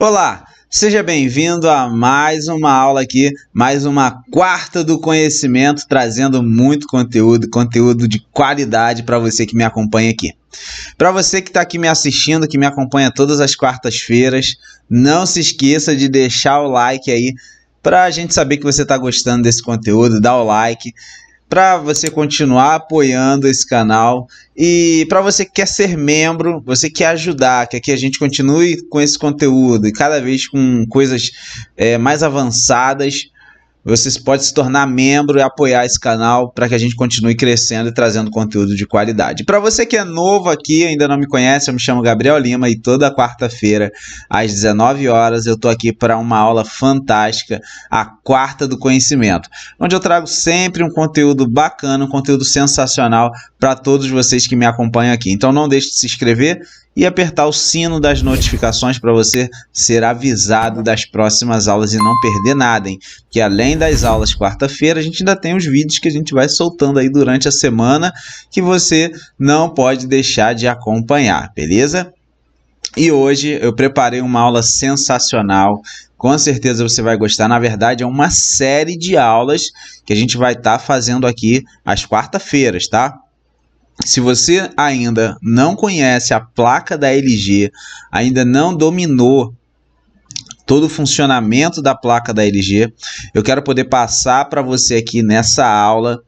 Olá, seja bem-vindo a mais uma aula aqui, mais uma quarta do conhecimento, trazendo muito conteúdo de qualidade para você que me acompanha aqui. Para você que está aqui me assistindo, que me acompanha todas as quartas-feiras, não se esqueça de deixar o like aí para a gente saber que você está gostando desse conteúdo, dá o like, para você continuar apoiando esse canal e para você que quer ser membro, você quer ajudar, quer que a gente continue com esse conteúdo e cada vez com coisas mais avançadas, você pode se tornar membro e apoiar esse canal para que a gente continue crescendo e trazendo conteúdo de qualidade. Para você que é novo aqui, ainda não me conhece, eu me chamo Gabriel Lima e toda quarta-feira, às 19 horas, eu estou aqui para uma aula fantástica, a quarta do conhecimento, onde eu trago sempre um conteúdo bacana, um conteúdo sensacional para todos vocês que me acompanham aqui. Então não deixe de se inscrever e apertar o sino das notificações para você ser avisado das próximas aulas e não perder nada, hein? Que além das aulas quarta-feira, a gente ainda tem os vídeos que a gente vai soltando aí durante a semana que você não pode deixar de acompanhar, beleza? E hoje eu preparei uma aula sensacional, com certeza você vai gostar. Na verdade, é uma série de aulas que a gente vai estar fazendo aqui às quarta-feiras, tá? Se você ainda não conhece a placa da LG, ainda não dominou todo o funcionamento da placa da LG, eu quero poder passar para você aqui nessa aula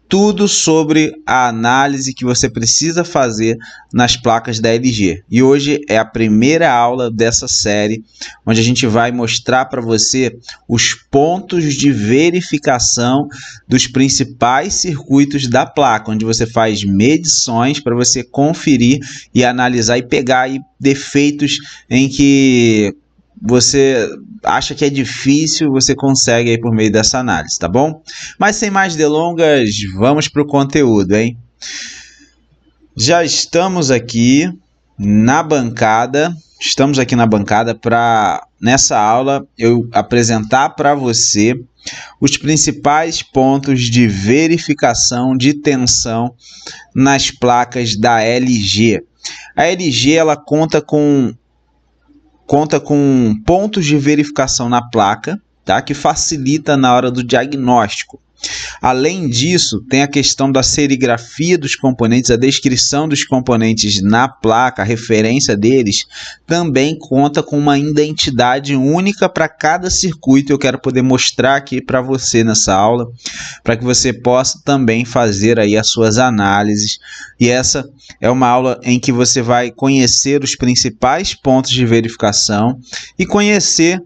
tudo sobre a análise que você precisa fazer nas placas da LG. E hoje é a primeira aula dessa série, onde a gente vai mostrar para você os pontos de verificação dos principais circuitos da placa, onde você faz medições para você conferir e analisar e pegar aí defeitos em que você acha que é difícil, você consegue aí por meio dessa análise, tá bom? Mas sem mais delongas, vamos para o conteúdo, hein? Já estamos aqui na bancada, para, nessa aula, eu apresentar para você os principais pontos de verificação de tensão nas placas da LG. A LG, ela conta com pontos de verificação na placa, tá? Que facilita na hora do diagnóstico. Além disso, tem a questão da serigrafia dos componentes, a descrição dos componentes na placa, a referência deles, também conta com uma identidade única para cada circuito. Eu quero poder mostrar aqui para você nessa aula, para que você possa também fazer aí as suas análises. E essa é uma aula em que você vai conhecer os principais pontos de verificação e conhecer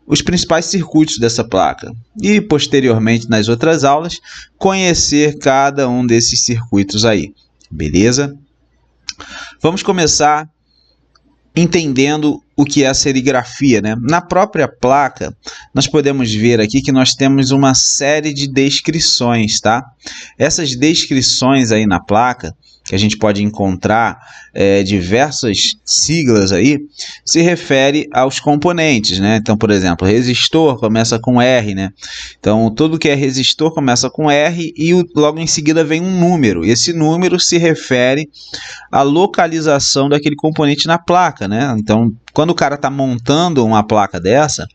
os principais circuitos dessa placa. E posteriormente, nas outras aulas, conhecer cada um desses circuitos aí. Beleza? Vamos começar entendendo o que é a serigrafia, né? Na própria placa, nós podemos ver aqui que nós temos uma série de descrições, tá? Essas descrições aí na placa, que a gente pode encontrar diversas siglas aí, se refere aos componentes, né? Então, por exemplo, resistor começa com R, né? Então, tudo que é resistor começa com R e logo em seguida vem um número. Esse número se refere à localização daquele componente na placa, né? Então, quando o cara está montando uma placa dessa,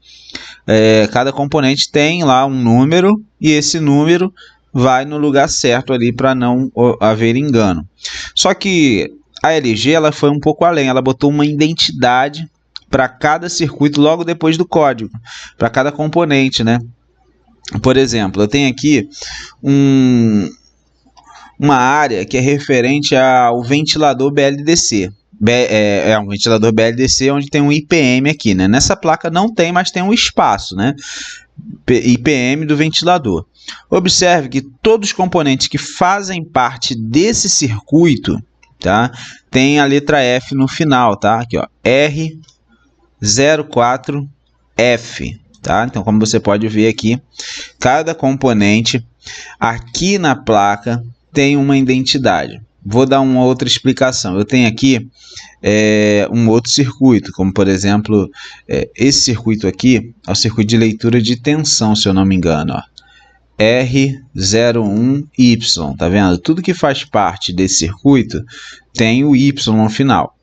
cada componente tem lá um número e esse número vai no lugar certo ali para não haver engano. Só que a LG, ela foi um pouco além, ela botou uma identidade para cada circuito logo depois do código, para cada componente, né? Por exemplo, eu tenho aqui uma área que é referente ao ventilador BLDC. É um ventilador BLDC onde tem um IPM aqui, né? Nessa placa não tem, mas tem um espaço, né? IPM do ventilador. Observe que todos os componentes que fazem parte desse circuito, tá? Tem a letra F no final, tá? Aqui, ó, R04F, tá? Então, como você pode ver aqui, cada componente aqui na placa tem uma identidade. Vou dar uma outra explicação. Eu tenho aqui um outro circuito, como por exemplo, esse circuito aqui é o circuito de leitura de tensão, se eu não me engano, ó. R01Y, tá vendo? Tudo que faz parte desse circuito tem o Y no final.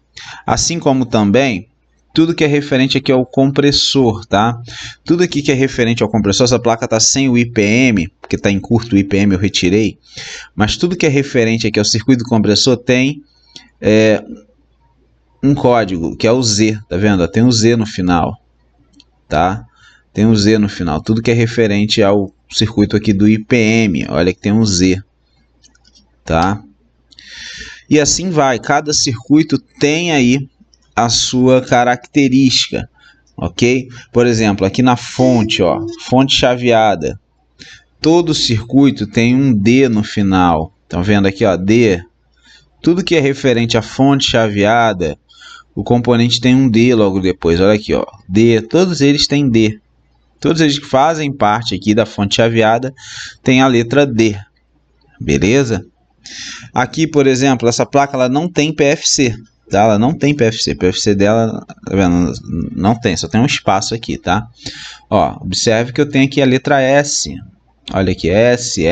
Assim como também tudo que é referente aqui ao compressor, tá? Tudo aqui que é referente ao compressor, essa placa está sem o IPM, porque está em curto o IPM, eu retirei, mas tudo que é referente aqui ao circuito do compressor tem um código, que é o Z, tá vendo? Tem um Z no final, tá? Tem um Z no final, tudo que é referente ao circuito aqui do IPM, olha que tem um Z, tá? E assim vai, cada circuito tem aí a sua característica, ok? Por exemplo, aqui na fonte, ó, fonte chaveada, todo circuito tem um D no final, estão vendo aqui, ó, D. Tudo que é referente à fonte chaveada, o componente tem um D logo depois, olha aqui, ó, D, todos eles têm D. Todos eles que fazem parte aqui da fonte chaveada tem a letra D, beleza? Aqui, por exemplo, essa placa ela não tem PFC, tá? Ela não tem PFC, PFC dela, tá vendo? Não tem, só tem um espaço aqui, tá? Ó, observe que eu tenho aqui a letra S, olha aqui, S,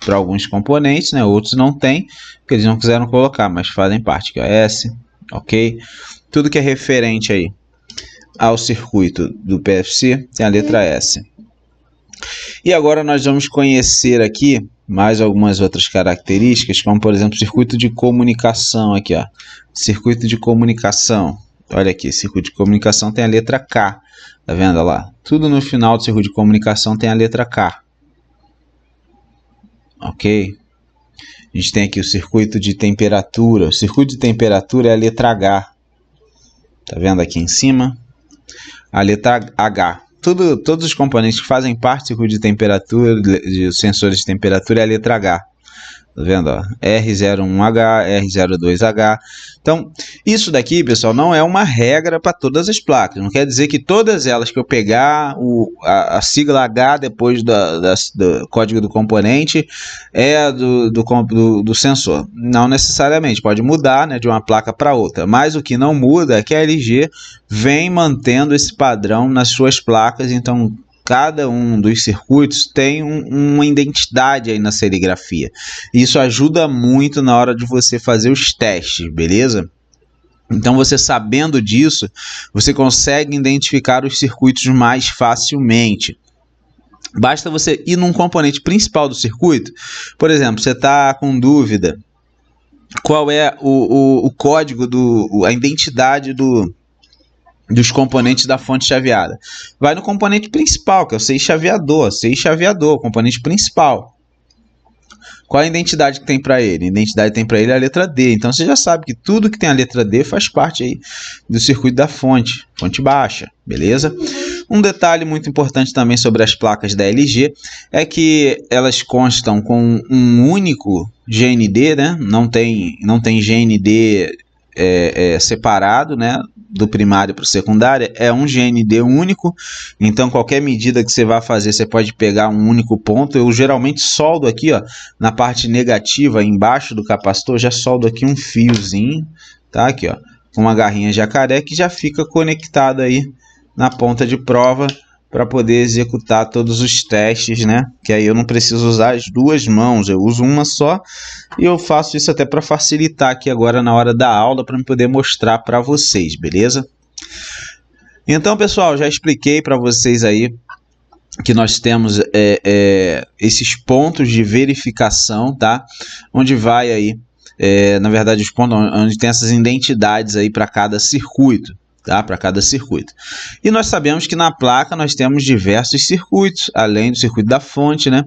para alguns componentes, né? Outros não tem, porque eles não quiseram colocar, mas fazem parte, aqui, ó, S, ok? Tudo que é referente aí ao circuito do PFC tem a letra S. E agora nós vamos conhecer aqui mais algumas outras características, como por exemplo circuito de comunicação aqui, ó. Circuito de comunicação. Olha aqui, circuito de comunicação tem a letra K. Tá vendo lá? Tudo no final do circuito de comunicação tem a letra K. OK? A gente tem aqui o circuito de temperatura. O circuito de temperatura é a letra H. Tá vendo aqui em cima? A letra H. Todos os componentes que fazem parte do circuito de temperatura, de sensores de temperatura, é a letra H. Tá vendo? Ó? R01H, R02H. Então, isso daqui, pessoal, não é uma regra para todas as placas. Não quer dizer que todas elas que eu pegar a sigla H depois do código do componente é do sensor. Não necessariamente, pode mudar, né, de uma placa para outra. Mas o que não muda é que a LG vem mantendo esse padrão nas suas placas. Então, cada um dos circuitos tem uma identidade aí na serigrafia. Isso ajuda muito na hora de você fazer os testes, beleza? Então, você sabendo disso, você consegue identificar os circuitos mais facilmente. Basta você ir num componente principal do circuito. Por exemplo, você está com dúvida qual é o código, a identidade dos componentes da fonte chaveada. Vai no componente principal, que é o 6 chaveador, o componente principal. Qual a identidade que tem para ele? A identidade que tem para ele é a letra D. Então você já sabe que tudo que tem a letra D faz parte aí do circuito da fonte baixa, beleza? Um detalhe muito importante também sobre as placas da LG é que elas constam com um único GND, né? Não tem GND separado, né? Do primário para o secundário, é um GND único. Então qualquer medida que você vai fazer, você pode pegar um único ponto. Eu geralmente soldo aqui, ó, na parte negativa, embaixo do capacitor, já soldo aqui um fiozinho, tá? Aqui, ó, com uma garrinha jacaré que já fica conectado aí na ponta de prova para poder executar todos os testes, né? Que aí eu não preciso usar as duas mãos, eu uso uma só, e eu faço isso até para facilitar aqui agora na hora da aula, para poder mostrar para vocês, beleza? Então, pessoal, já expliquei para vocês aí que nós temos esses pontos de verificação, tá? Onde vai aí, na verdade, os pontos onde tem essas identidades aí para cada circuito. Tá? Para cada circuito. E nós sabemos que na placa nós temos diversos circuitos, além do circuito da fonte, né?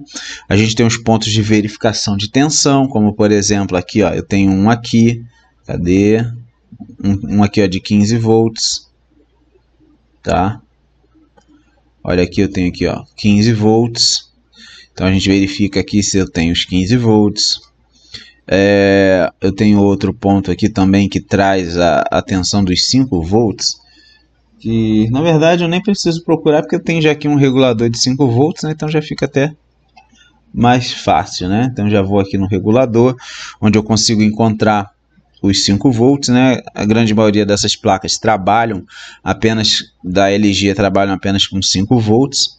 A gente tem os pontos de verificação de tensão, como por exemplo aqui, ó, eu tenho um aqui, cadê? Um aqui, ó, de 15 volts, tá? Olha aqui, eu tenho aqui, ó, 15 volts. Então a gente verifica aqui se eu tenho os 15 volts. Eu tenho outro ponto aqui também que traz a tensão dos 5 volts, que na verdade eu nem preciso procurar porque eu tenho já aqui um regulador de 5 volts, né? Então já fica até mais fácil, né? Então já vou aqui no regulador, onde eu consigo encontrar os 5 volts, né? A grande maioria dessas placas trabalham apenas, da LG trabalham apenas com 5 volts.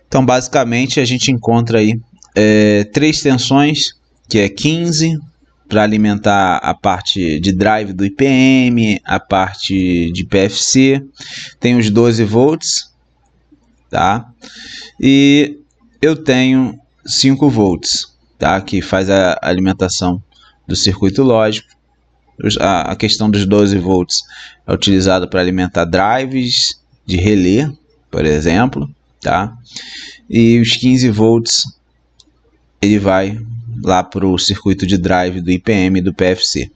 Então basicamente a gente encontra aí 3 tensões, que é 15, para alimentar a parte de drive do IPM, a parte de PFC, tem os 12 volts, tá? E eu tenho 5 volts, tá? Que faz a alimentação do circuito lógico. A questão dos 12 volts é utilizada para alimentar drives de relé, por exemplo, tá? E os 15 volts ele vai lá para o circuito de drive do IPM e do PFC.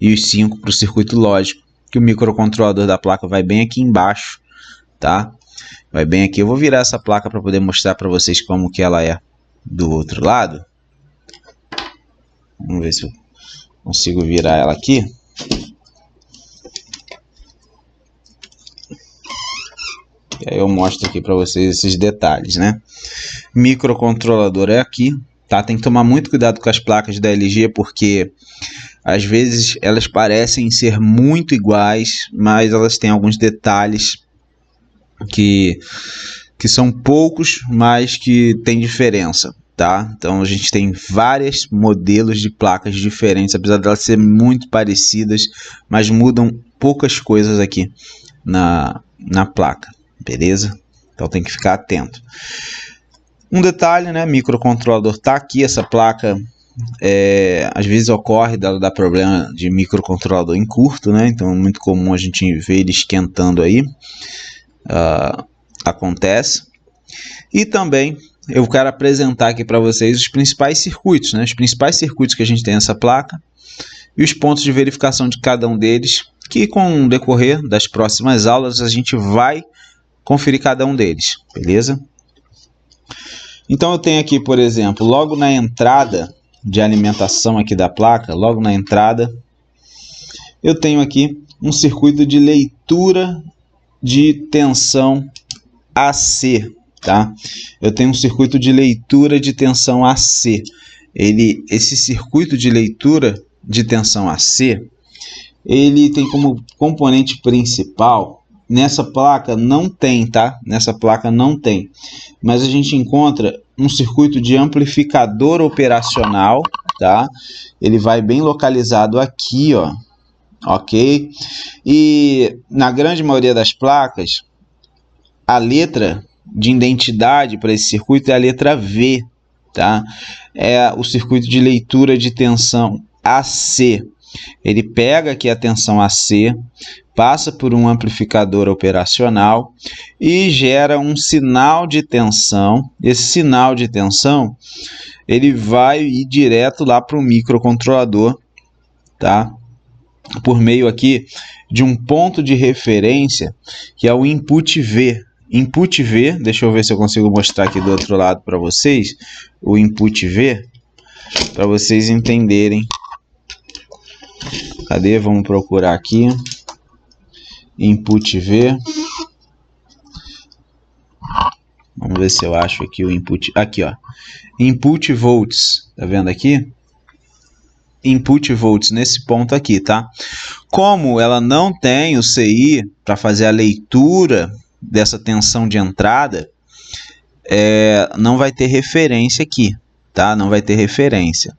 E os 5 para o circuito lógico, que o microcontrolador da placa vai bem aqui embaixo, tá? Vai bem aqui. Eu vou virar essa placa para poder mostrar para vocês como que ela é do outro lado. Vamos ver se eu consigo virar ela aqui. E aí eu mostro aqui para vocês esses detalhes, né? Microcontrolador é aqui, tá? Tem que tomar muito cuidado com as placas da LG, porque às vezes elas parecem ser muito iguais, mas elas têm alguns detalhes que são poucos, mas que tem diferença, tá? Então a gente tem vários modelos de placas diferentes, apesar de elas serem muito parecidas, mas mudam poucas coisas aqui na placa, beleza? Então tem que ficar atento. Um detalhe, né? Microcontrolador tá aqui, essa placa às vezes ocorre dar problema de microcontrolador em curto, né? Então é muito comum a gente ver ele esquentando aí. Acontece. E também eu quero apresentar aqui para vocês os principais circuitos, né? Os principais circuitos que a gente tem nessa placa e os pontos de verificação de cada um deles, que com o decorrer das próximas aulas a gente vai conferir cada um deles, beleza? Então eu tenho aqui, por exemplo, logo na entrada de alimentação aqui da placa, logo na entrada, eu tenho aqui um circuito de leitura de tensão AC, tá? Eu tenho um circuito de leitura de tensão AC. Esse circuito de leitura de tensão AC, ele tem como componente principal, nessa placa não tem, tá? Nessa placa não tem, mas a gente encontra um circuito de amplificador operacional, tá? Ele vai bem localizado aqui, ó, ok? E na grande maioria das placas, a letra de identidade para esse circuito é a letra V, tá? É o circuito de leitura de tensão AC. Ele pega aqui a tensão AC, passa por um amplificador operacional e gera um sinal de tensão. Esse sinal de tensão ele vai ir direto lá para o microcontrolador, tá? Por meio aqui de um ponto de referência que é o input V. Input V, deixa eu ver se eu consigo mostrar aqui do outro lado para vocês, o input V, para vocês entenderem. Cadê? Vamos procurar aqui. Input V. Vamos ver se eu acho aqui o input. Aqui, ó. Input volts. Tá vendo aqui? Input volts nesse ponto aqui, tá? Como ela não tem o CI para fazer a leitura dessa tensão de entrada, não vai ter referência aqui, tá? Não vai ter referência.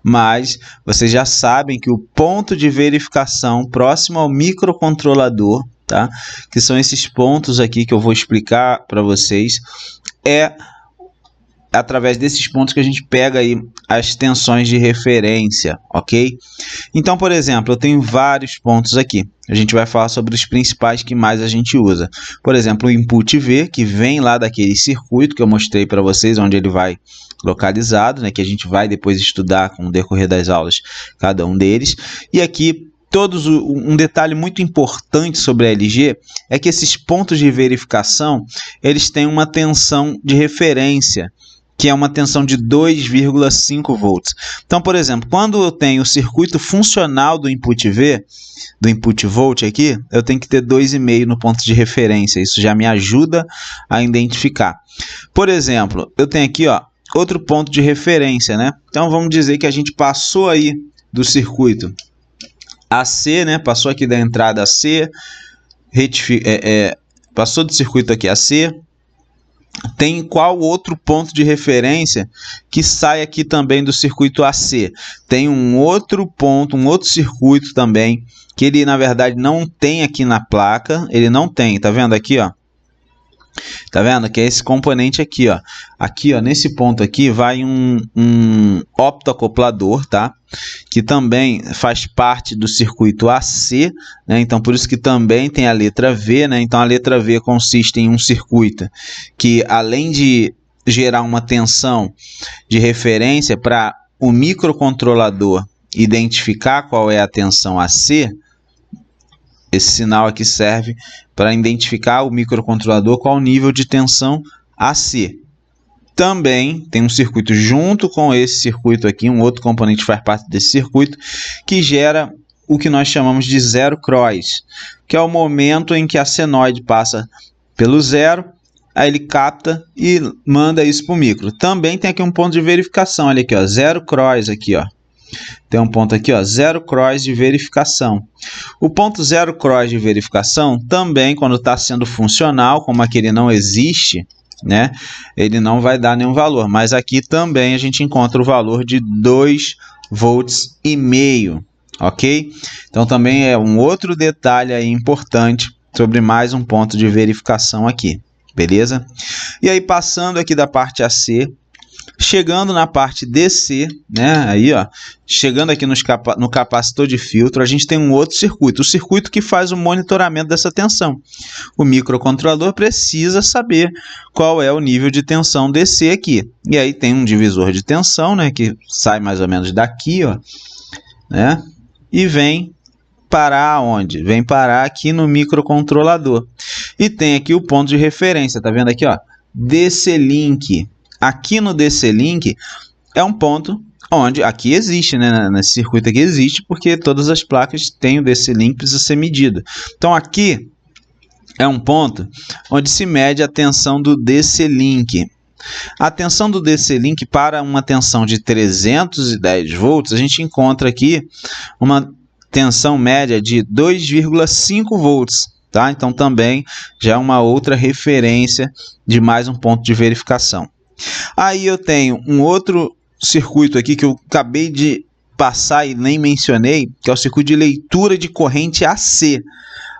Mas vocês já sabem que o ponto de verificação próximo ao microcontrolador, tá? Que são esses pontos aqui que eu vou explicar para vocês, é através desses pontos que a gente pega aí as tensões de referência, ok? Então, por exemplo, eu tenho vários pontos aqui. A gente vai falar sobre os principais que mais a gente usa. Por exemplo, o input V, que vem lá daquele circuito que eu mostrei para vocês, onde ele vai localizado, né? Que a gente vai depois estudar com o decorrer das aulas cada um deles. E aqui um detalhe muito importante sobre a LG é que esses pontos de verificação eles têm uma tensão de referência, que é uma tensão de 2,5 volts. Então, por exemplo, quando eu tenho o circuito funcional do input V, do input volt aqui, eu tenho que ter 2,5 no ponto de referência. Isso já me ajuda a identificar. Por exemplo, eu tenho aqui, ó, outro ponto de referência, né? Então, vamos dizer que a gente passou aí do circuito AC, né? Passou aqui da entrada AC, passou do circuito aqui AC, tem qual outro ponto de referência que sai aqui também do circuito AC? Tem um outro ponto, um outro circuito também, que ele na verdade não tem aqui na placa, ele não tem, tá vendo aqui, ó? Tá vendo? Que é esse componente aqui, ó. Aqui, ó, nesse ponto aqui vai um optoacoplador, tá? Que também faz parte do circuito AC, né? Então, por isso que também tem a letra V, né? Então, a letra V consiste em um circuito que, além de gerar uma tensão de referência para o microcontrolador identificar qual é a tensão AC, esse sinal aqui serve para identificar o microcontrolador qual o nível de tensão AC. Também tem um circuito junto com esse circuito aqui, um outro componente faz parte desse circuito, que gera o que nós chamamos de zero cross, que é o momento em que a senoide passa pelo zero, aí ele capta e manda isso para o micro. Também tem aqui um ponto de verificação, olha aqui, ó, zero cross aqui, ó. Tem um ponto aqui, ó, zero cross de verificação. O ponto zero cross de verificação também, quando está sendo funcional, como aquele não existe, né, ele não vai dar nenhum valor. Mas aqui também a gente encontra o valor de 2,5 volts, ok? Então também é um outro detalhe aí importante sobre mais um ponto de verificação aqui, beleza? E aí passando aqui da parte AC, chegando na parte DC, né, aí, ó, chegando aqui no capacitor de filtro, a gente tem um outro circuito, o circuito que faz o monitoramento dessa tensão. O microcontrolador precisa saber qual é o nível de tensão DC aqui. E aí tem um divisor de tensão, né, que sai mais ou menos daqui, ó, né, e vem parar onde? Vem parar aqui no microcontrolador. E tem aqui o ponto de referência, tá vendo aqui, ó, DC Link. Aqui no DC Link é um ponto onde aqui existe, né? Nesse circuito aqui existe, porque todas as placas têm o DC Link, precisa ser medido. Então aqui é um ponto onde se mede a tensão do DC Link. A tensão do DC Link para uma tensão de 310 volts, a gente encontra aqui uma tensão média de 2,5 volts. Tá? Então também já é uma outra referência de mais um ponto de verificação. Aí eu tenho um outro circuito aqui que eu acabei de passar e nem mencionei, que é o circuito de leitura de corrente AC.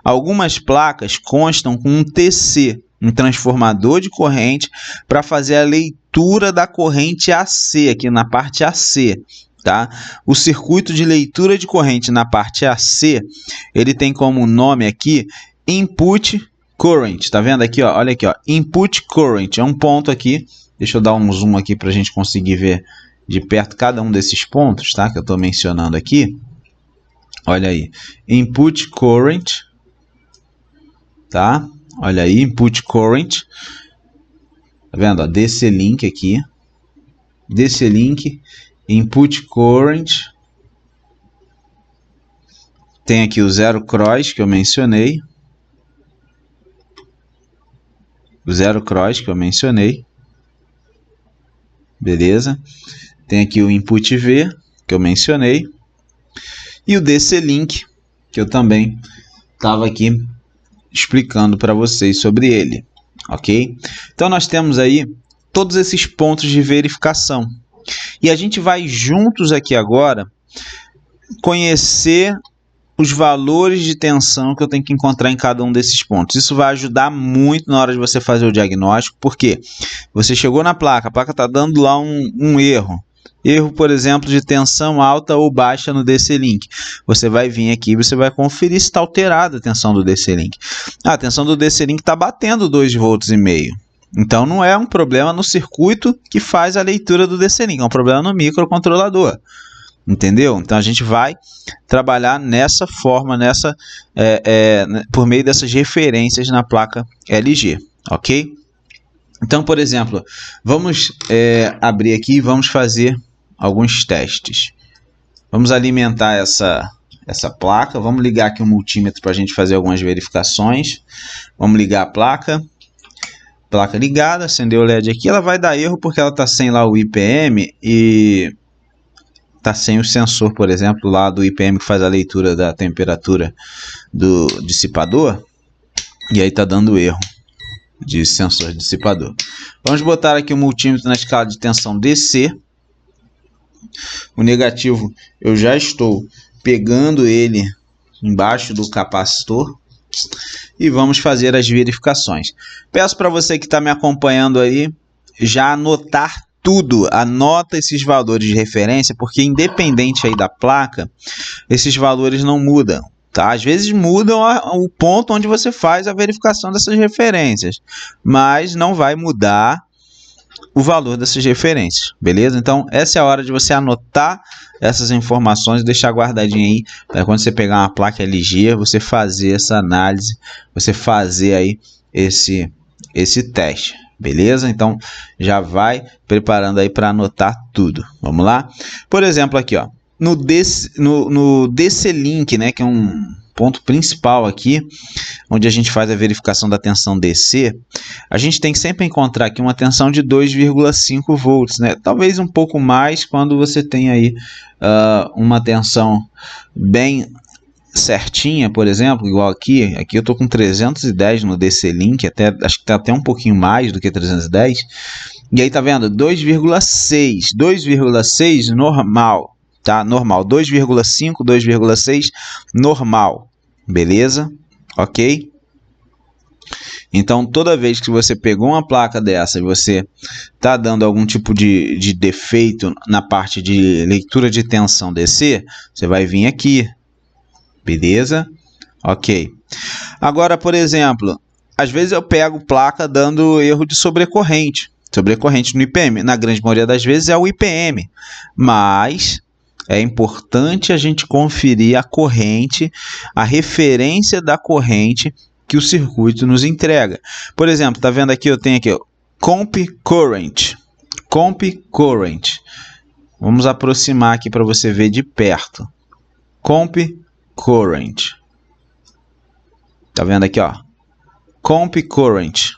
Algumas placas constam com um TC, um transformador de corrente, para fazer a leitura da corrente AC, aqui na parte AC. Tá? O circuito de leitura de corrente na parte AC, ele tem como nome aqui Input Current. Tá vendo aqui, ó? Olha aqui, ó, Input Current, é um ponto aqui. Deixa eu dar um zoom aqui para a gente conseguir ver de perto cada um desses pontos, tá? Que eu estou mencionando aqui. Olha aí, Input Current, tá? Olha aí, Input Current. Tá vendo? Ó, DC Link aqui. DC Link, Input Current. Tem aqui o zero cross que eu mencionei. O zero cross que eu mencionei. Beleza? Tem aqui o Input V, que eu mencionei. E o DC Link, que eu também estava aqui explicando para vocês sobre ele. Ok? Então nós temos aí todos esses pontos de verificação. E a gente vai juntos aqui agora conhecer os valores de tensão que eu tenho que encontrar em cada um desses pontos. Isso vai ajudar muito na hora de você fazer o diagnóstico, porque você chegou na placa, a placa está dando lá um erro. Erro, por exemplo, de tensão alta ou baixa no DC Link. Você vai vir aqui e você vai conferir se está alterada a tensão do DC Link. A tensão do DC Link está batendo 2,5 volts. Então não é um problema no circuito que faz a leitura do DC Link, é um problema no microcontrolador. Entendeu? Então a gente vai trabalhar nessa forma, por meio dessas referências na placa LG, ok? Então, por exemplo, vamos abrir aqui e vamos fazer alguns testes. Vamos alimentar essa placa, vamos ligar aqui um multímetro para a gente fazer algumas verificações. Vamos ligar a placa ligada, acender o LED aqui, ela vai dar erro porque ela está sem lá o IPM e está sem o sensor, por exemplo, lá do IPM que faz a leitura da temperatura do dissipador, e aí está dando erro. de sensor dissipador. Vamos botar aqui o multímetro na escala de tensão DC. O negativo eu já estou pegando ele embaixo do capacitor e vamos fazer as verificações. Peço para você que está me acompanhando aí já anotar tudo, anota esses valores de referência, porque independente aí da placa, esses valores não mudam. Tá? Às vezes mudam o ponto onde você faz a verificação dessas referências, mas não vai mudar o valor dessas referências, beleza? Então, essa é a hora de você anotar essas informações, deixar guardadinho aí, para quando você pegar uma placa LG, você fazer essa análise, você fazer aí esse teste, beleza? Então, já vai preparando aí para anotar tudo. Vamos lá? Por exemplo, aqui, ó, no DC Link, né, que é um ponto principal aqui, onde a gente faz a verificação da tensão DC, a gente tem que sempre encontrar aqui uma tensão de 2,5 volts, né? Talvez um pouco mais quando você tem aí uma tensão bem certinha, por exemplo, igual aqui eu tô com 310 no DC Link, acho que tá até um pouquinho mais do que 310, e aí tá vendo? 2,6 normal, tá? Normal, 2,5, 2,6 normal. Beleza? Ok? Então, toda vez que você pegou uma placa dessa e você está dando algum tipo de defeito na parte de leitura de tensão DC, você vai vir aqui. Beleza? Ok. Agora, por exemplo, às vezes eu pego placa dando erro de sobrecorrente. Sobrecorrente no IPM. Na grande maioria das vezes é o IPM. Mas é importante a gente conferir a corrente, a referência da corrente que o circuito nos entrega. Por exemplo, tá vendo aqui? Eu tenho aqui, ó, Comp Current. Comp Current. Vamos aproximar aqui para você ver de perto. Comp Current. Tá vendo aqui, ó? Comp Current.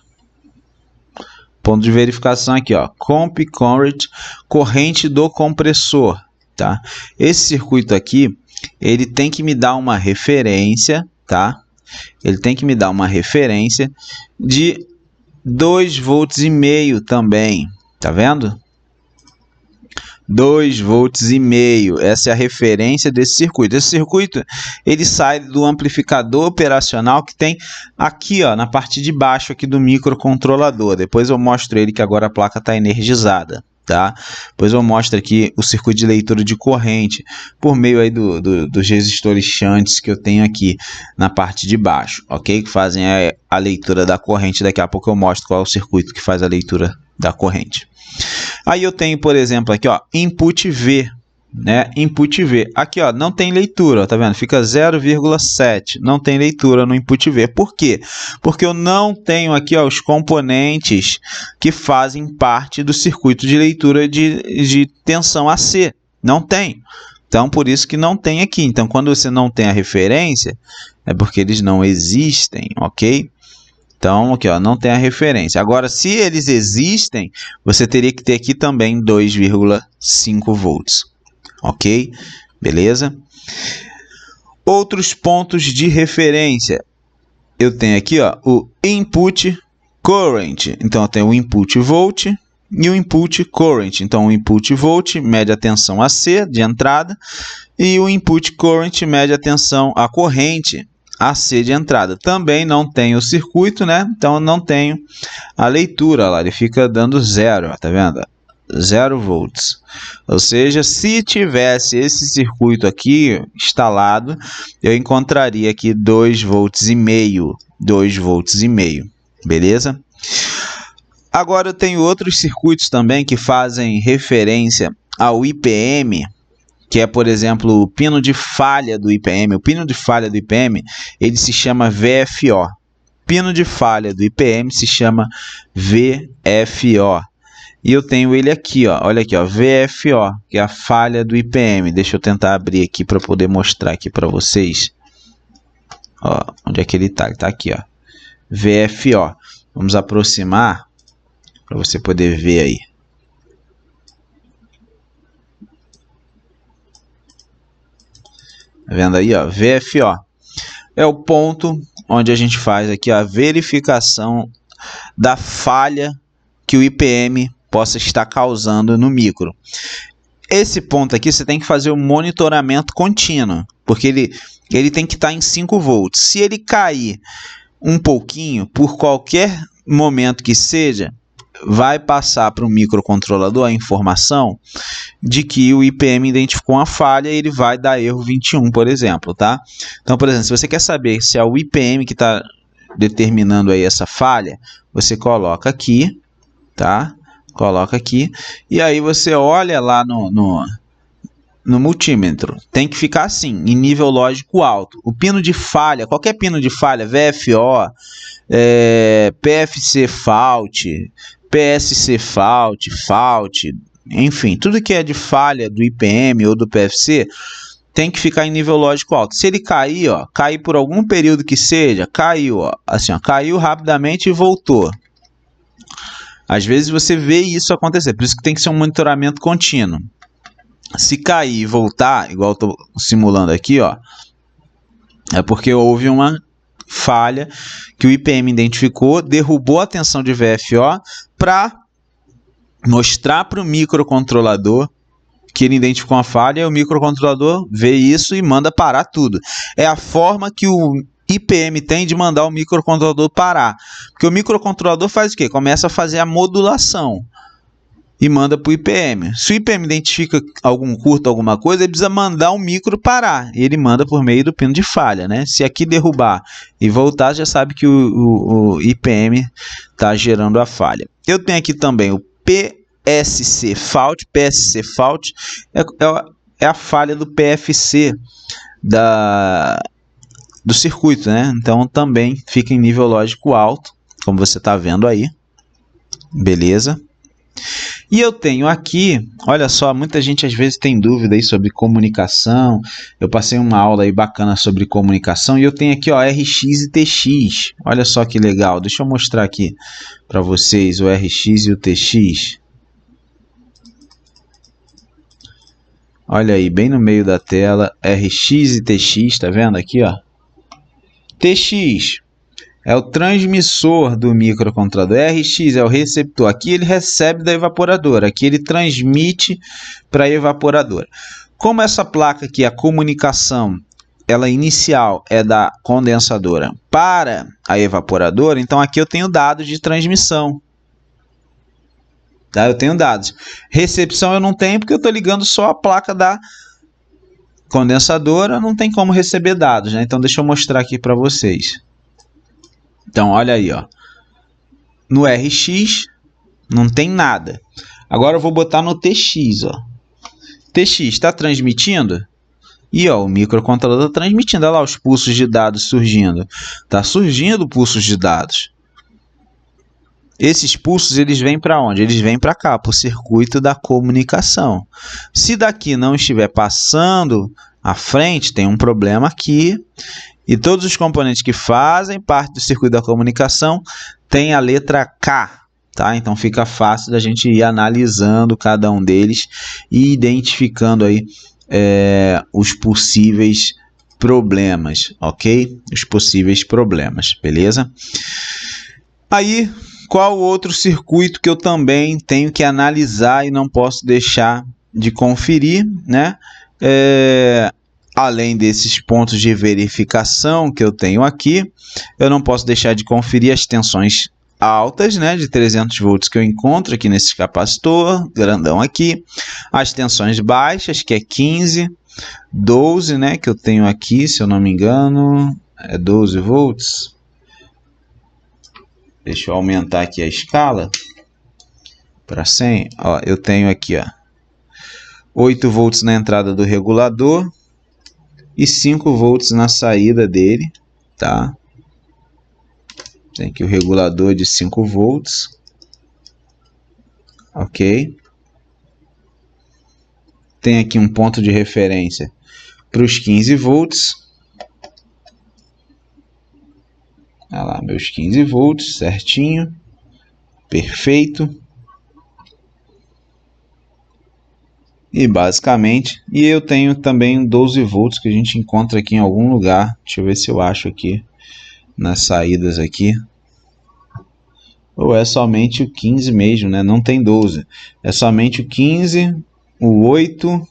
Ponto de verificação aqui, ó. Comp Current, corrente do compressor. Tá? Esse circuito aqui, ele tem que me dar uma referência, tá? Ele tem que me dar uma referência de 2,5 volts também, tá vendo? 2,5 volts, essa é a referência desse circuito. Esse circuito, ele sai do amplificador operacional que tem aqui, ó, na parte de baixo aqui do microcontrolador. Depois eu mostro ele que agora a placa está energizada. Tá? Depois eu mostro aqui o circuito de leitura de corrente por meio aí dos resistores shunts que eu tenho aqui na parte de baixo, ok? Que fazem a leitura da corrente. Daqui a pouco eu mostro qual é o circuito que faz a leitura da corrente. Aí eu tenho, por exemplo, aqui, ó, input V, né? Input V. Aqui, ó, não tem leitura, ó, tá vendo? Fica 0,7. Não tem leitura no input V. Por quê? Porque eu não tenho aqui, ó, os componentes que fazem parte do circuito de leitura de tensão AC. Não tem. Então, por isso que não tem aqui. Então, quando você não tem a referência, é porque eles não existem, ok? Então, aqui, ó, não tem a referência. Agora, se eles existem, você teria que ter aqui também 2,5 volts. Ok? Beleza? Outros pontos de referência. Eu tenho aqui, ó, o input current. Então, eu tenho o input volt e o input current. Então, o input volt mede a tensão AC de entrada e o input current mede a corrente AC de entrada. Também não tem o circuito, né? Então, não tenho a leitura lá. Ele fica dando 0, ó, tá vendo? 0 volts. Ou seja, se tivesse esse circuito aqui instalado, eu encontraria aqui 2,5 volts. 2,5 volts. Beleza? Agora eu tenho outros circuitos também que fazem referência ao IPM, que é, por exemplo, o pino de falha do IPM. O pino de falha do IPM, ele se chama VFO. Pino de falha do IPM se chama VFO. E eu tenho ele aqui, ó. Olha aqui, ó, VFO, que é a falha do IPM. Deixa eu tentar abrir aqui para poder mostrar aqui para vocês. Ó, onde é que ele está? Ele está aqui, ó. VFO. Vamos aproximar para você poder ver aí. Tá vendo aí, ó? VFO. É o ponto onde a gente faz aqui a verificação da falha que o IPM possa estar causando no micro. Esse ponto aqui você tem que fazer o monitoramento contínuo, porque ele tem que estar em 5 volts. Se ele cair um pouquinho, por qualquer momento que seja, vai passar para o microcontrolador a informação de que o IPM identificou uma falha e ele vai dar erro 21, por exemplo, tá? Então, por exemplo, se você quer saber se é o IPM que está determinando aí essa falha, você coloca aqui, tá? Coloca aqui e aí você olha lá no multímetro. Tem que ficar assim, em nível lógico alto. O pino de falha, qualquer pino de falha, VFO, PFC fault, PSC fault, enfim, tudo que é de falha do IPM ou do PFC tem que ficar em nível lógico alto. Se ele cair, ó, cair por algum período que seja, caiu, ó, assim, ó, caiu rapidamente e voltou. Às vezes você vê isso acontecer, por isso que tem que ser um monitoramento contínuo. Se cair e voltar, igual eu estou simulando aqui, ó, é porque houve uma falha que o IPM identificou, derrubou a tensão de VFO para mostrar para o microcontrolador que ele identificou uma falha, e o microcontrolador vê isso e manda parar tudo. É a forma que o IPM tem de mandar o microcontrolador parar. Porque o microcontrolador faz o quê? Começa a fazer a modulação e manda para o IPM. Se o IPM identifica algum curto, alguma coisa, ele precisa mandar o micro parar. E ele manda por meio do pino de falha, né? Se aqui derrubar e voltar, já sabe que o IPM está gerando a falha. Eu tenho aqui também o PSC fault. PSC fault é a falha do PFC do circuito, né? Então também fica em nível lógico alto, como você está vendo aí. Beleza? E eu tenho aqui, olha só, muita gente às vezes tem dúvida aí sobre comunicação. Eu passei uma aula aí bacana sobre comunicação e eu tenho aqui, ó, RX e TX. Olha só que legal. Deixa eu mostrar aqui para vocês o RX e o TX. Olha aí, bem no meio da tela, RX e TX, tá vendo aqui, ó? TX é o transmissor do microcontrolador, RX é o receptor. Aqui ele recebe da evaporadora, aqui ele transmite para a evaporadora. Como essa placa aqui, a comunicação, ela inicial é da condensadora para a evaporadora, então aqui eu tenho dados de transmissão. Tá? Eu tenho dados. Recepção eu não tenho porque eu estou ligando só a placa da condensadora, não tem como receber dados, né? Então deixa eu mostrar aqui para vocês. Então olha aí, ó. No RX não tem nada. Agora eu vou botar no TX, ó. TX está transmitindo? E ó, o microcontrolador está transmitindo. Olha lá os pulsos de dados surgindo. Está surgindo pulsos de dados. Esses pulsos eles vêm para onde? Eles vêm para cá, para o circuito da comunicação. Se daqui não estiver passando à frente, tem um problema aqui. E todos os componentes que fazem parte do circuito da comunicação têm a letra K. Tá? Então fica fácil da gente ir analisando cada um deles e identificando aí os possíveis problemas, ok? Os possíveis problemas, beleza? Aí, qual outro circuito que eu também tenho que analisar e não posso deixar de conferir, né? Além desses pontos de verificação que eu tenho aqui, eu não posso deixar de conferir as tensões altas, né, de 300 volts que eu encontro aqui nesse capacitor, grandão aqui. As tensões baixas, que é 15, 12, né, que eu tenho aqui, se eu não me engano, é 12 volts. Deixa eu aumentar aqui a escala para 100. Ó, eu tenho aqui, ó, 8 volts na entrada do regulador e 5 volts na saída dele, tá? Tem aqui o regulador de 5 volts, ok? Tem aqui um ponto de referência para os 15 volts. Olha lá, meus 15 volts, certinho, perfeito. E basicamente, e eu tenho também 12 volts que a gente encontra aqui em algum lugar. Deixa eu ver se eu acho aqui nas saídas aqui. ou é somente o 15 mesmo, né? Não tem 12. É somente o 15, o 8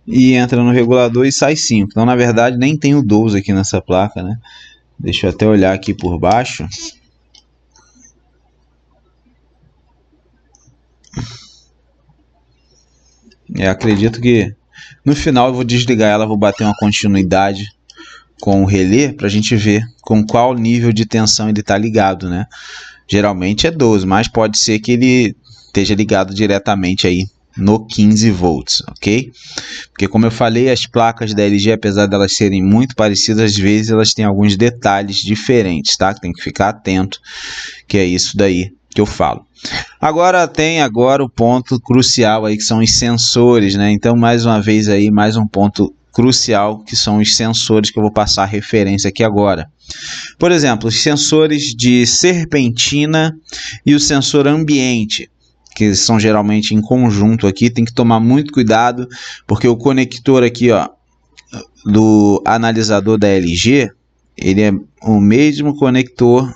e entra no regulador e sai 5. Então, na verdade, nem tem o 12 aqui nessa placa, né? Deixa eu até olhar aqui por baixo. Eu acredito que no final eu vou desligar ela, vou bater uma continuidade com o relé para a gente ver com qual nível de tensão ele está ligado, né? Geralmente é 12, mas pode ser que ele esteja ligado diretamente aí no 15 volts, ok? Porque como eu falei, as placas da LG, apesar de elas serem muito parecidas, às vezes elas têm alguns detalhes diferentes, tá? Tem que ficar atento, que é isso daí que eu falo. Agora tem o ponto crucial aí, que são os sensores, né? Então, mais uma vez aí, mais um ponto crucial, que são os sensores, que eu vou passar a referência aqui agora. Por exemplo, os sensores de serpentina e o sensor ambiente, que são geralmente em conjunto aqui, tem que tomar muito cuidado, porque o conector aqui, ó, do analisador da LG, ele é o mesmo conector,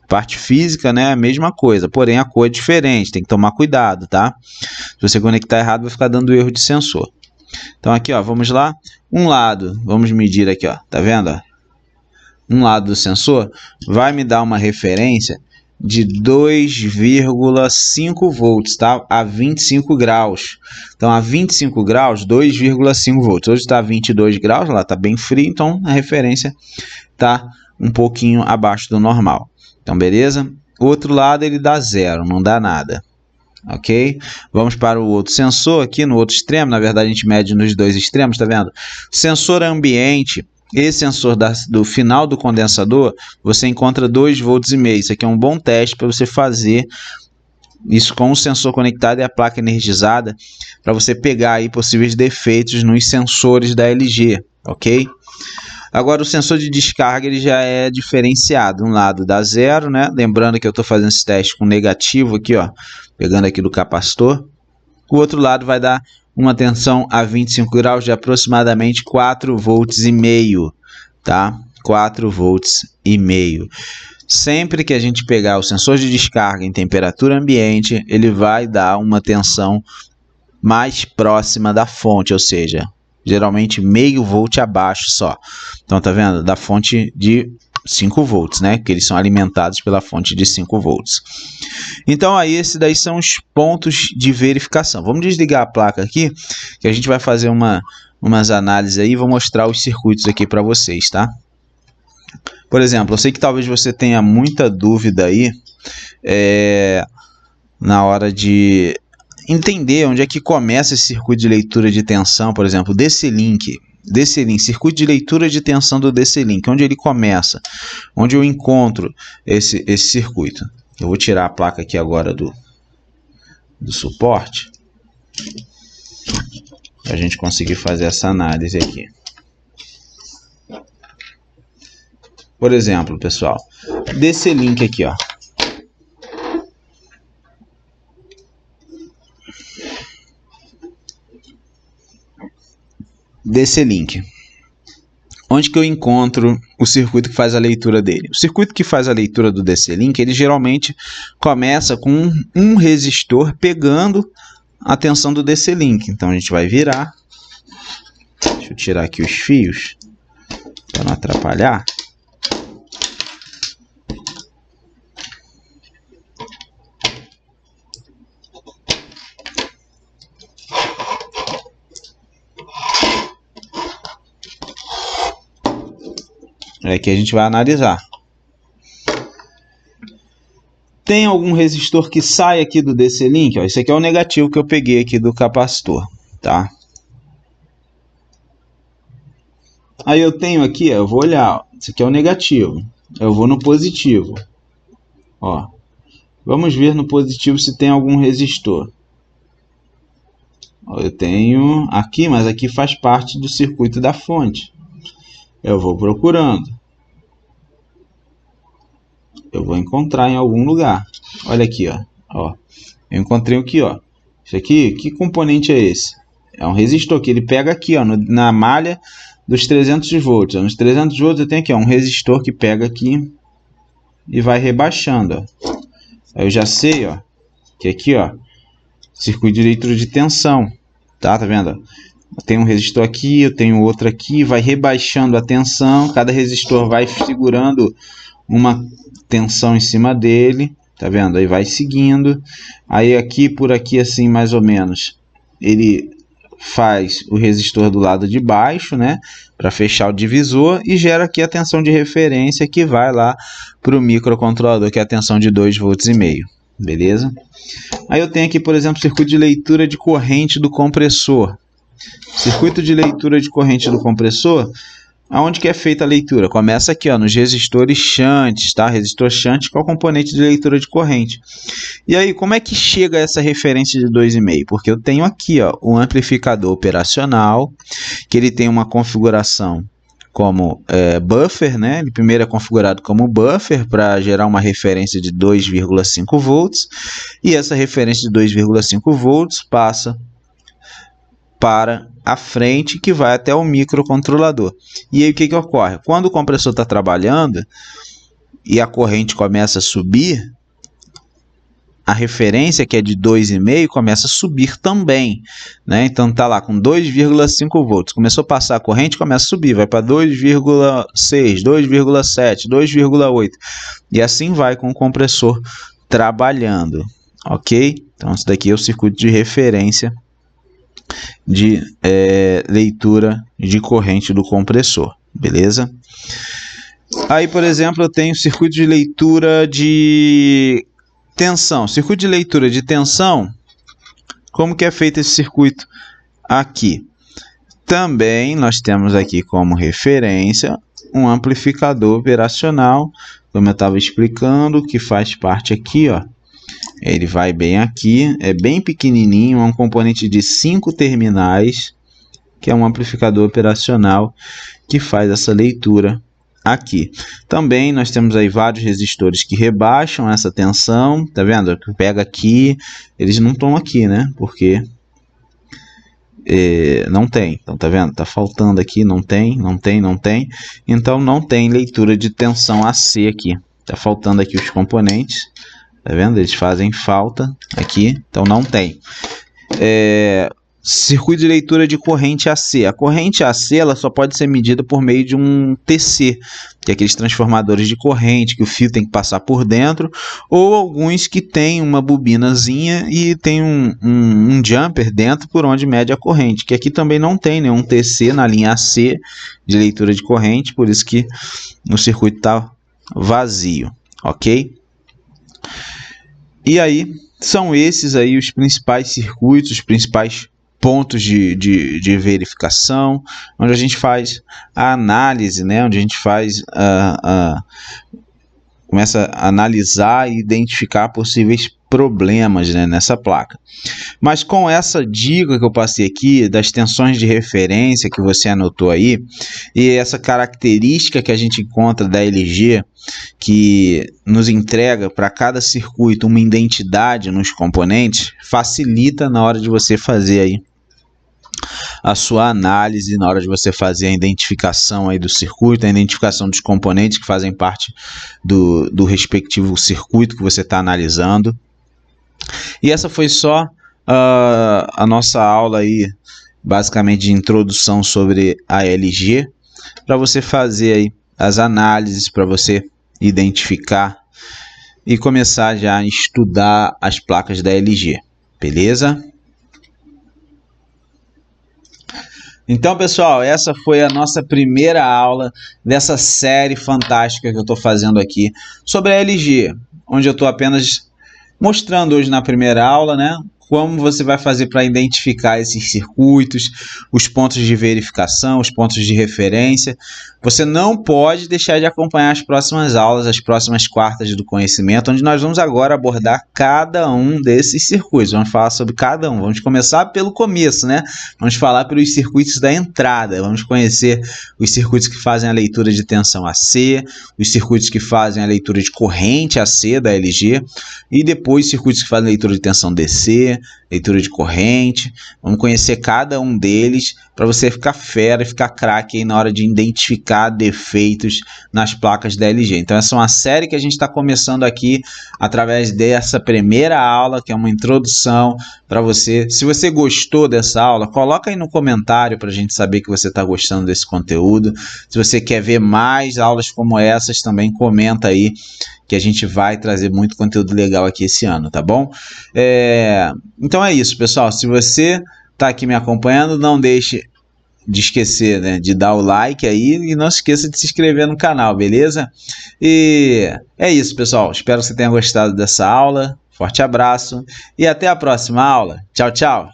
parte física, né, a mesma coisa, porém a cor é diferente, tem que tomar cuidado, tá? Se você conectar errado, vai ficar dando erro de sensor. Então aqui, ó, vamos lá, um lado, vamos medir aqui, ó, tá vendo, ó? Um lado do sensor vai me dar uma referência de 2,5 volts, tá? A 25 graus. Então, a 25 graus, 2,5 volts. Hoje está 22 graus, lá está bem frio, então a referência está um pouquinho abaixo do normal. Então, beleza? O outro lado ele dá 0, não dá nada. Ok? Vamos para o outro sensor aqui no outro extremo. Na verdade, a gente mede nos dois extremos, tá vendo? Sensor ambiente. Esse sensor do final do condensador, você encontra 2,5 volts. Isso aqui é um bom teste para você fazer isso com o sensor conectado e a placa energizada, para você pegar aí possíveis defeitos nos sensores da LG, ok? Agora o sensor de descarga ele já é diferenciado. Um lado dá 0, né? Lembrando que eu estou fazendo esse teste com negativo aqui, ó, pegando aqui do capacitor. O outro lado vai dar uma tensão a 25 graus de aproximadamente 4,5 volts, tá? 4,5 volts. Sempre que a gente pegar o sensor de descarga em temperatura ambiente, ele vai dar uma tensão mais próxima da fonte, ou seja, geralmente meio volt abaixo só. Então, tá vendo? Da fonte de 5 volts, né? Que eles são alimentados pela fonte de 5 volts. Então, aí, esses daí são os pontos de verificação. Vamos desligar a placa aqui, que a gente vai fazer umas análises aí e vou mostrar os circuitos aqui para vocês, tá? Por exemplo, eu sei que talvez você tenha muita dúvida aí na hora de entender onde é que começa esse circuito de leitura de tensão, por exemplo, DC-Link, circuito de leitura de tensão do DC-Link, onde ele começa, onde eu encontro esse circuito. Eu vou tirar a placa aqui agora do suporte, para a gente conseguir fazer essa análise aqui. Por exemplo, pessoal, DC-Link aqui, ó. DC-Link. Onde que eu encontro o circuito que faz a leitura dele? O circuito que faz a leitura do DC-Link, ele geralmente começa com um resistor pegando a tensão do DC-Link. Então a gente vai virar. Deixa eu tirar aqui os fios para não atrapalhar. Aqui a gente vai analisar. Tem algum resistor que sai aqui do DC-Link? Esse aqui é o negativo que eu peguei aqui do capacitor, tá? Aí eu tenho aqui, eu vou olhar, ó, esse aqui é o negativo. Eu vou no positivo. Ó, vamos ver no positivo se tem algum resistor. Ó, eu tenho aqui, mas aqui faz parte do circuito da fonte. Eu vou procurando. Eu vou encontrar em algum lugar. Olha aqui, ó. Eu encontrei aqui, ó. Isso aqui, que componente é esse? É um resistor que ele pega aqui, ó, na malha dos 300 volts. Nos 300 volts eu tenho aqui, ó, um resistor que pega aqui e vai rebaixando, ó. Aí eu já sei, ó, que aqui, ó, circuito de leitura de tensão, tá vendo? Eu tenho um resistor aqui, eu tenho outro aqui, vai rebaixando a tensão, cada resistor vai segurando uma tensão em cima dele, tá vendo? Aí vai seguindo, aí aqui por aqui assim mais ou menos, ele faz o resistor do lado de baixo, né, para fechar o divisor e gera aqui a tensão de referência que vai lá para o microcontrolador, que é a tensão de 2,5 volts, beleza? Aí eu tenho aqui, por exemplo, circuito de leitura de corrente do compressor. Circuito de leitura de corrente do compressor, aonde que é feita a leitura? Começa aqui, ó, nos resistores shunts, tá? Resistor shunt que é o componente de leitura de corrente. E aí, como é que chega essa referência de 2,5? Porque eu tenho aqui, ó, o amplificador operacional, que ele tem uma configuração como buffer, né? Ele primeiro é configurado como buffer para gerar uma referência de 2,5 volts, e essa referência de 2,5 volts passa para a frente, que vai até o microcontrolador. E aí o que ocorre? Quando o compressor está trabalhando e a corrente começa a subir, a referência, que é de 2,5, começa a subir também, né? Então tá lá com 2,5 volts. Começou a passar a corrente, começa a subir, vai para 2,6, 2,7, 2,8. E assim vai com o compressor trabalhando, ok? Então isso daqui é o circuito de referência de leitura de corrente do compressor, beleza? Aí, por exemplo, eu tenho circuito de leitura de tensão. Circuito de leitura de tensão, como que é feito esse circuito aqui? Também nós temos aqui como referência um amplificador operacional, como eu estava explicando, que faz parte aqui, ó. Ele vai bem aqui, é bem pequenininho, é um componente de 5 terminais, que é um amplificador operacional que faz essa leitura aqui. Também nós temos aí vários resistores que rebaixam essa tensão, tá vendo? Pega aqui, eles não estão aqui, né? Porque não tem, então tá vendo? Tá faltando aqui, não tem. Então não tem leitura de tensão AC aqui. Tá faltando aqui os componentes. Tá vendo? Eles fazem falta aqui, então não tem. Circuito de leitura de corrente AC. A corrente AC ela só pode ser medida por meio de um TC, que é aqueles transformadores de corrente que o fio tem que passar por dentro, ou alguns que tem uma bobinazinha e tem um jumper dentro por onde mede a corrente, que aqui também não tem nenhum TC na linha AC de leitura de corrente, por isso que o circuito está vazio, ok? E aí, são esses aí os principais circuitos, os principais pontos de verificação, onde a gente faz a análise, né? Onde a gente faz começa a analisar e identificar possíveis problemas, né, nessa placa. Mas com essa dica que eu passei aqui, das tensões de referência que você anotou aí, e essa característica que a gente encontra da LG, que nos entrega para cada circuito uma identidade nos componentes, facilita na hora de você fazer aí a sua análise, na hora de você fazer a identificação aí do circuito, a identificação dos componentes que fazem parte do respectivo circuito que você está analisando. E essa foi só a nossa aula aí, basicamente de introdução sobre a LG, para você fazer aí as análises, para você identificar e começar já a estudar as placas da LG, beleza? Então, pessoal, essa foi a nossa primeira aula dessa série fantástica que eu estou fazendo aqui sobre a LG, onde eu estou apenas mostrando hoje na primeira aula, né, como você vai fazer para identificar esses circuitos, os pontos de verificação, os pontos de referência. Você não pode deixar de acompanhar as próximas aulas, as próximas quartas do conhecimento, onde nós vamos agora abordar cada um desses circuitos. Vamos falar sobre cada um. Vamos começar pelo começo, né? Vamos falar pelos circuitos da entrada. Vamos conhecer os circuitos que fazem a leitura de tensão AC, os circuitos que fazem a leitura de corrente AC da LG, e depois circuitos que fazem a leitura de tensão DC, leitura de corrente. Vamos conhecer cada um deles para você ficar fera e ficar craque aí na hora de identificar defeitos nas placas da LG. Então essa é uma série que a gente está começando aqui através dessa primeira aula, que é uma introdução para você. Se você gostou dessa aula, coloca aí no comentário para a gente saber que você está gostando desse conteúdo. Se você quer ver mais aulas como essas, também comenta aí, que a gente vai trazer muito conteúdo legal aqui esse ano, tá bom? Então é isso, pessoal. Se você está aqui me acompanhando, não deixe de esquecer, né, de dar o like aí e não se esqueça de se inscrever no canal, beleza? E é isso, pessoal. Espero que você tenha gostado dessa aula. Forte abraço e até a próxima aula. Tchau, tchau!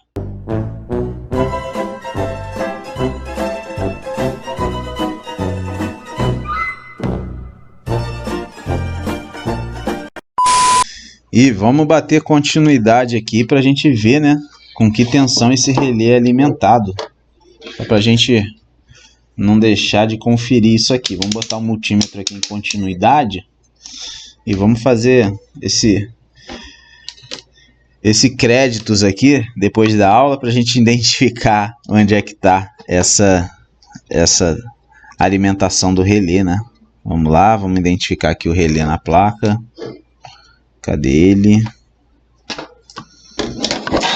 E vamos bater continuidade aqui para a gente ver, né, com que tensão esse relé é alimentado. Para a gente não deixar de conferir isso aqui. Vamos botar o multímetro aqui em continuidade e vamos fazer esse créditos aqui depois da aula para a gente identificar onde é que está essa alimentação do relé, né? Vamos lá, vamos identificar aqui o relé na placa. Cadê ele?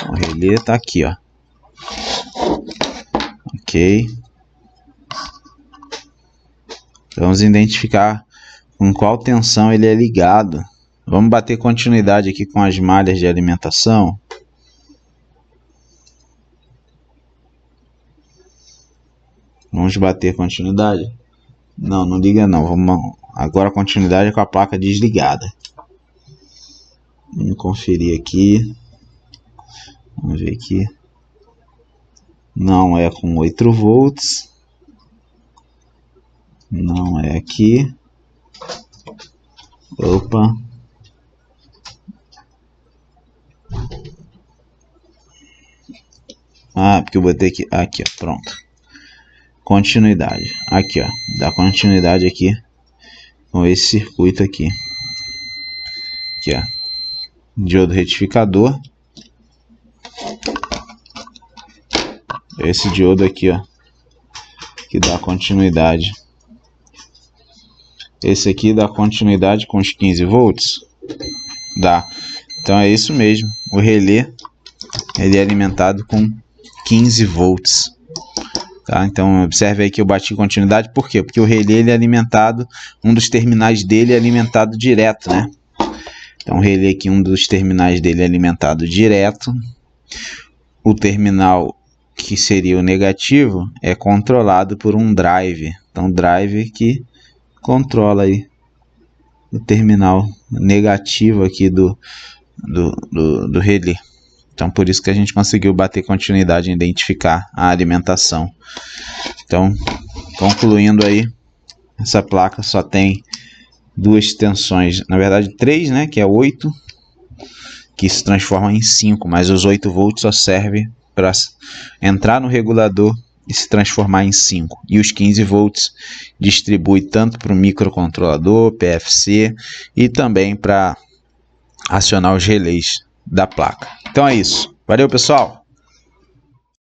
O relé tá aqui, ó. Ok. Vamos identificar com qual tensão ele é ligado. Vamos bater continuidade aqui com as malhas de alimentação. Vamos bater continuidade? Não, não liga não. Vamos agora continuidade com a placa desligada. Vamos conferir aqui. Vamos ver aqui. Não é com 8 volts. Não é aqui. Opa. Ah, porque eu botei aqui. Aqui, ó. Pronto. Continuidade. Aqui, ó. Dá continuidade aqui com esse circuito aqui. Aqui, ó. Diodo retificador. Esse diodo aqui, ó, que dá continuidade. Esse aqui dá continuidade com os 15 volts. Dá. Então é isso mesmo. O relé, ele é alimentado com 15 volts. Tá? Então observe aí que eu bati continuidade. Por quê? Porque o relé ele é alimentado, um dos terminais dele é alimentado direto, né? Então o relé aqui, um dos terminais dele é alimentado direto. O terminal que seria o negativo é controlado por um drive. Então drive que controla aí o terminal negativo aqui do relé. Então por isso que a gente conseguiu bater continuidade e identificar a alimentação. Então, concluindo aí, essa placa só tem duas tensões, na verdade 3, né, que é 8, que se transforma em 5, mas os 8 volts só serve para entrar no regulador e se transformar em 5. E os 15 volts distribui tanto para o microcontrolador, PFC, e também para acionar os relés da placa. Então é isso. Valeu, pessoal!